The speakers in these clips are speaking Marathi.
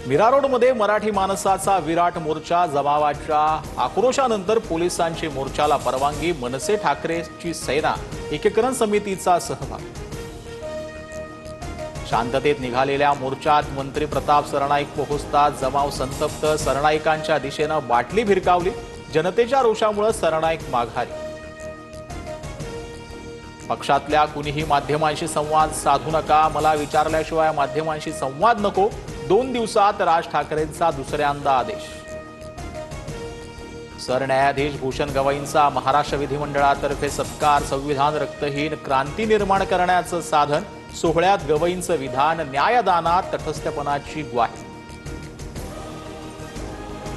मीरा रोडमध्ये मराठी माणसाचा विराट मोर्चा, जमावाच्या आक्रोशानंतर पोलिसांची मोर्चाला परवानगी, मनसे ठाकरेची सेना एकीकरण समितीचा सहभाग। शांततेत निघालेल्या मोर्चात मंत्री प्रताप सरनाईक पोहोचतात जमाव संतप्त, सरनाईकांच्या दिशेने बाटली भिरकावली, जनतेच्या रोषामुळे सरनाईक माघारी। पक्षातल्या कुणीही माध्यमांशी संवाद साधू नका, मला विचारल्याशिवाय माध्यमांशी संवाद नको, 2 दिवसात राज ठाकरेंचा दुसऱ्यांदा आदेश। सरन्यायाधीश भूषण गवईंचा महाराष्ट्र विधिमंडळातर्फे सत्कार, संविधान रक्तहीन क्रांती निर्माण करण्याचं साधन, सोहळ्यात गवईंचं विधान, न्यायदानात तटस्थपणाची ग्वाही।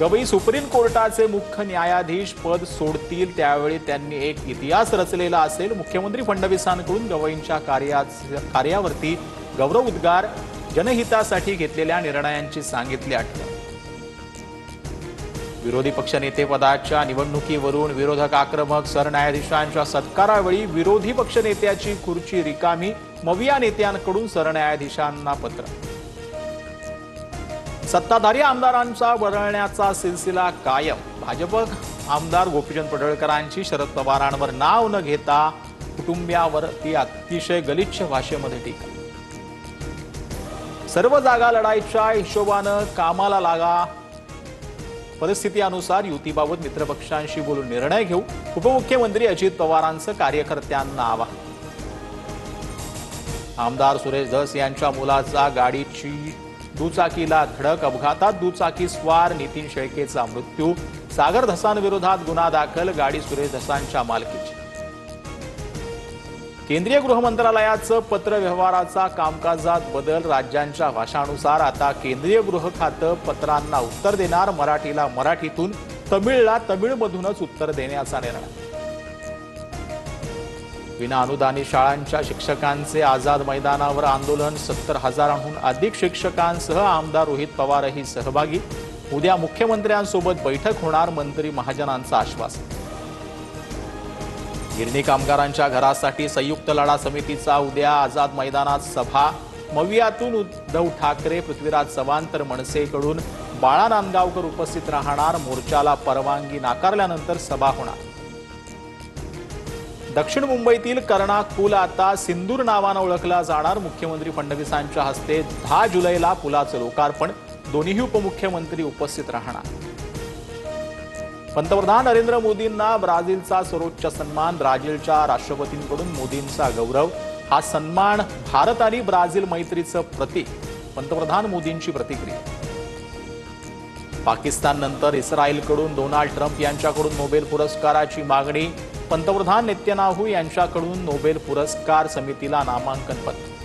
गवई सुप्रीम कोर्टाचे मुख्य न्यायाधीश पद सोडतील त्यावेळी त्यांनी एक इतिहास रचलेला असेल, मुख्यमंत्री फडणवीसांकडून गवईंच्या कार्यावरती गौरव उद्गार, जनहितासाठी घेतलेल्या निर्णयांची सांगितली आठवण। विरोधी पक्षनेतेपदाच्या निवडणुकीवरून विरोधक आक्रमक, सरन्यायाधीशांच्या सत्कारावेळी विरोधी पक्षनेत्याची खुर्ची रिकामी, मविया नेत्यांकडून सरन्यायाधीशांना पत्र। सत्ताधारी आमदारांचा वरळण्याचा सिलसिला कायम, भाजप आमदार गोपीचंद पडळकरांची शरद पवारांवर नाव न घेता कुटुंबियावरती अतिशय गलिच्छ भाषेमध्ये टीका। सर्व जागा लढाईच्या हिशोबानं कामाला लागा, परिस्थिती अनुसार युतीबाबत मित्रपक्षांशी बोलून निर्णय घेऊ, उपमुख्यमंत्री अजित पवारांचं कार्यकर्त्यांना आवाहन। आमदार सुरेश धस यांच्या मुलाचा गाडीची दुचाकीला धडक, अपघातात दुचाकी स्वार नितीन शेळकेचा मृत्यू, सागर धसांविरोधात गुन्हा दाखल, गाडी सुरेश धसांच्या मालकीची। केंद्रीय गृह मंत्रालयाचं पत्र व्यवहाराचा कामकाजात बदल, राज्यांच्या भाषानुसार आता केंद्रीय गृह खातं पत्रांना उत्तर देणार, मराठीला मराठीतून, तमिळला तमिळमधूनच उत्तर देण्याचा निर्णय। विना अनुदानित शाळांच्या शिक्षकांचे आझाद मैदानावर आंदोलन, 70,000हून अधिक शिक्षकांसह आमदार रोहित पवारही सहभागी, उद्या मुख्यमंत्र्यांसोबत बैठक होणार, मंत्री महाजनांचं आश्वासन। गिरणी कामगारांच्या घरासाठी संयुक्त लढा समितीचा उद्या आझाद मैदानात सभा, मवियातून उद्धव ठाकरे, पृथ्वीराज चव्हाण तर मनसेकडून बाळा नांदगावकर उपस्थित राहणार, मोर्चाला परवानगी नाकारल्यानंतर सभा होणार। दक्षिण मुंबईतील कर्णा पूल आता सिंदूर नावानं ओळखला जाणार, मुख्यमंत्री फडणवीसांच्या हस्ते 10 जुलैला पुलाचं लोकार्पण, दोन्ही उपमुख्यमंत्री उपस्थित राहणार। पंतप्रधान नरेंद्र मोदींना ब्राझीलचा सर्वोच्च सन्मान, ब्राझीलच्या राष्ट्रपतींकडून मोदींचा गौरव, हा सन्मान भारत आणि ब्राझील मैत्रीचं प्रतीक, पंतप्रधान मोदींची प्रतिक्रिया। पाकिस्तान नंतर इस्रायलकडून डोनाल्ड ट्रम्प यांच्याकडून नोबेल पुरस्काराची मागणी, पंतप्रधान नेतन्याहू यांच्याकडून नोबेल पुरस्कार समितीला नामांकन पत्र।